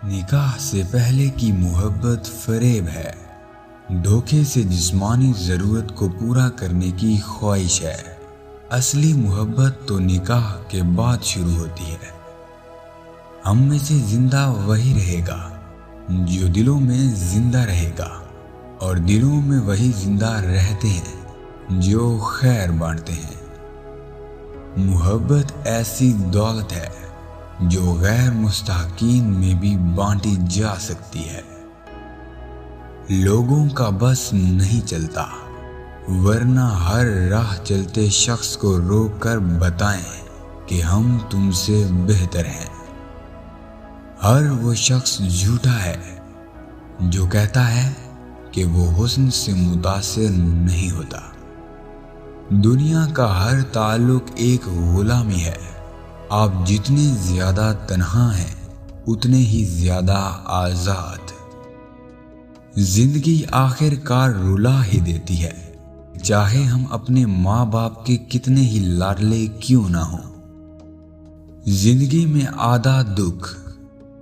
نکاح سے پہلے کی محبت فریب ہے، دھوکے سے جسمانی ضرورت کو پورا کرنے کی خواہش ہے۔ اصلی محبت تو نکاح کے بعد شروع ہوتی ہے۔ ہم میں سے زندہ وہی رہے گا جو دلوں میں زندہ رہے گا، اور دلوں میں وہی زندہ رہتے ہیں جو خیر بانٹتے ہیں۔ محبت ایسی دولت ہے جو غیر مستحقین میں بھی بانٹی جا سکتی ہے۔ لوگوں کا بس نہیں چلتا، ورنہ ہر راہ چلتے شخص کو روک کر بتائیں کہ ہم تم سے بہتر ہیں۔ ہر وہ شخص جھوٹا ہے جو کہتا ہے کہ وہ حسن سے متاثر نہیں ہوتا۔ دنیا کا ہر تعلق ایک غلامی ہے۔ آپ جتنے زیادہ تنہا ہیں اتنے ہی زیادہ آزاد۔ زندگی آخر کار رلا ہی دیتی ہے، چاہے ہم اپنے ماں باپ کے کتنے ہی لاڈلے کیوں نہ ہوں۔ زندگی میں آدھا دکھ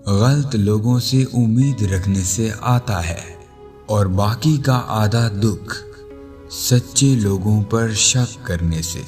غلط لوگوں سے امید رکھنے سے آتا ہے، اور باقی کا آدھا دکھ سچے لوگوں پر شک کرنے سے۔